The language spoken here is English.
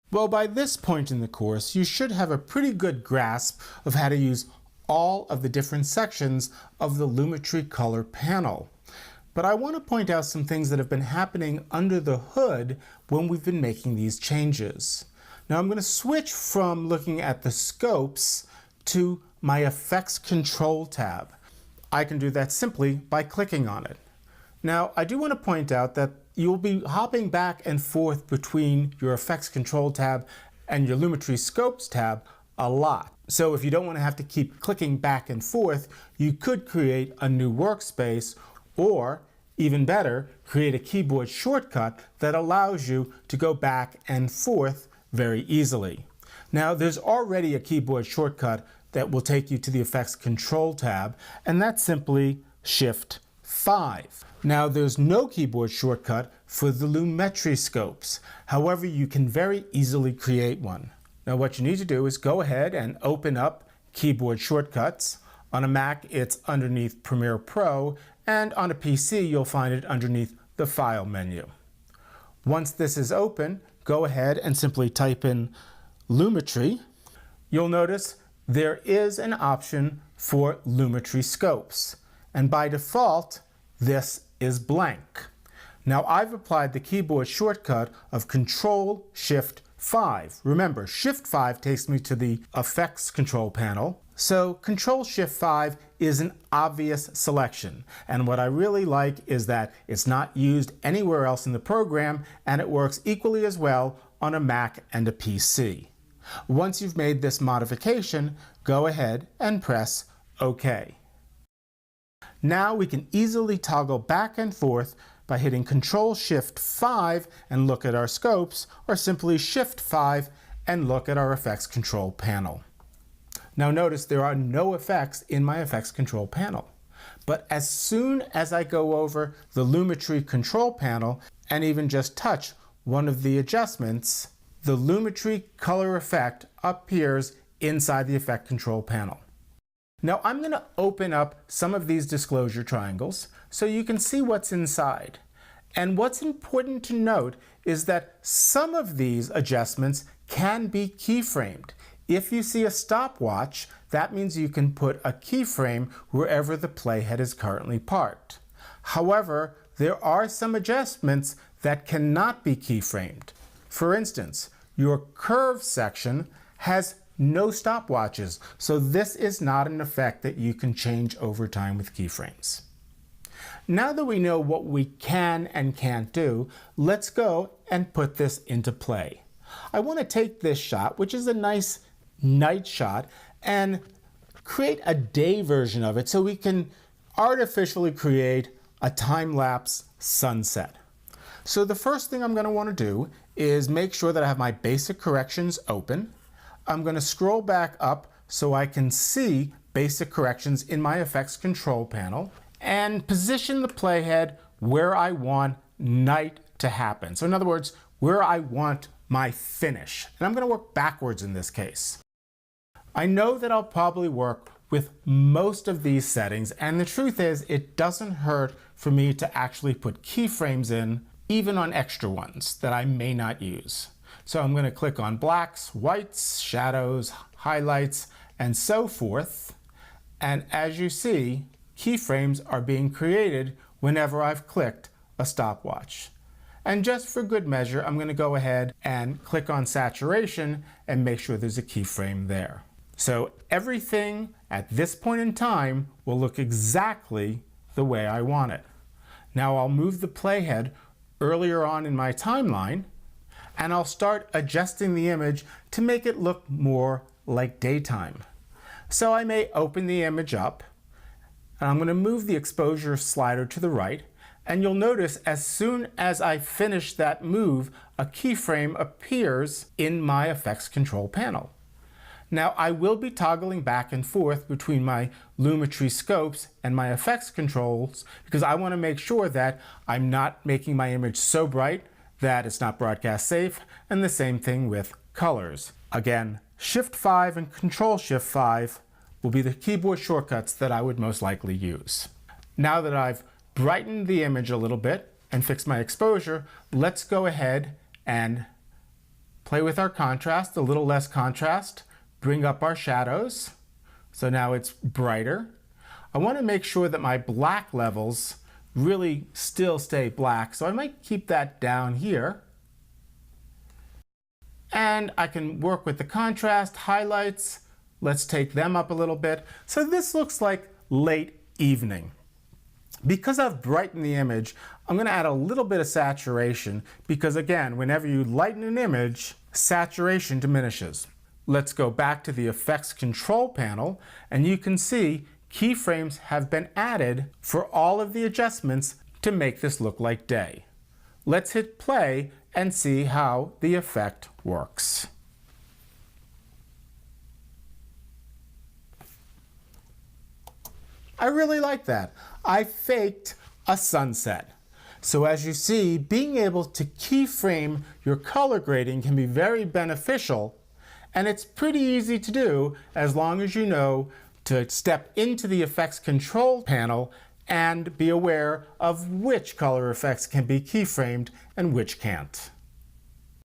Well, by this point in the course, you should have a pretty good grasp of how to use all of the different sections of the Lumetri color panel. But I want to point out some things that have been happening under the hood when we've been making these changes. Now I'm going to switch from looking at the scopes to my Effects Control tab. I can do that simply by clicking on it. Now I do want to point out that you'll be hopping back and forth between your Effects Control tab and your Lumetri Scopes tab a lot. So if you don't want to have to keep clicking back and forth, you could create a new workspace, or even better, create a keyboard shortcut that allows you to go back and forth very easily. Now there's already a keyboard shortcut that will take you to the Effects Control tab, and that's simply Shift 5. Now there's no keyboard shortcut for the Lumetri scopes. However, you can very easily create one. Now what you need to do is go ahead and open up keyboard shortcuts. On a Mac, it's underneath Premiere Pro, and on a PC, you'll find it underneath the File menu. Once this is open, go ahead and simply type in Lumetri. You'll notice there is an option for Lumetri scopes, and by default, this is blank. Now I've applied the keyboard shortcut of Control-Shift-5. Remember, Shift-5 takes me to the Effects Control panel, so Control-Shift-5 is an obvious selection. And what I really like is that it's not used anywhere else in the program, and it works equally as well on a Mac and a PC. Once you've made this modification, go ahead and press OK. Now we can easily toggle back and forth by hitting Control-Shift-5 and look at our scopes, or simply Shift-5 and look at our Effects Control panel. Now notice there are no effects in my Effects Control panel. But as soon as I go over the Lumetri Control panel and even just touch one of the adjustments, the Lumetri color effect appears inside the Effect Control panel. Now I'm going to open up some of these disclosure triangles so you can see what's inside. And what's important to note is that some of these adjustments can be keyframed. If you see a stopwatch, that means you can put a keyframe wherever the playhead is currently parked. However, there are some adjustments that cannot be keyframed. For instance, your curve section has no stopwatches, so this is not an effect that you can change over time with keyframes. Now that we know what we can and can't do, let's go and put this into play. I want to take this shot, which is a nice night shot, and create a day version of it so we can artificially create a time-lapse sunset. So the first thing I'm going to want to do is make sure that I have my basic corrections open. I'm going to scroll back up so I can see basic corrections in my Effects Control panel and position the playhead where I want night to happen. So in other words, where I want my finish. And I'm going to work backwards in this case. I know that I'll probably work with most of these settings, and the truth is it doesn't hurt for me to actually put keyframes in, even on extra ones that I may not use. So I'm going to click on blacks, whites, shadows, highlights, and so forth. And as you see, keyframes are being created whenever I've clicked a stopwatch. And just for good measure, I'm going to go ahead and click on saturation and make sure there's a keyframe there. So everything at this point in time will look exactly the way I want it. Now I'll move the playhead earlier on in my timeline, and I'll start adjusting the image to make it look more like daytime. So I may open the image up, and I'm going to move the exposure slider to the right, and you'll notice as soon as I finish that move, a keyframe appears in my Effects Control panel. Now I will be toggling back and forth between my Lumetri scopes and my effects controls because I want to make sure that I'm not making my image so bright that it's not broadcast safe, and the same thing with colors. Again, Shift-5 and Control-Shift-5 will be the keyboard shortcuts that I would most likely use. Now that I've brightened the image a little bit and fixed my exposure, let's go ahead and play with our contrast, a little less contrast, bring up our shadows. So now it's brighter. I want to make sure that my black levels really still stay black, so I might keep that down here. And I can work with the contrast, highlights. Let's take them up a little bit. So this looks like late evening. Because I've brightened the image, I'm going to add a little bit of saturation because, again, whenever you lighten an image, saturation diminishes. Let's go back to the Effects Control panel, and you can see keyframes have been added for all of the adjustments to make this look like day. Let's hit play and see how the effect works. I really like that. I faked a sunset. So as you see, being able to keyframe your color grading can be very beneficial, and it's pretty easy to do as long as you know to step into the Effects Control panel and be aware of which color effects can be keyframed and which can't.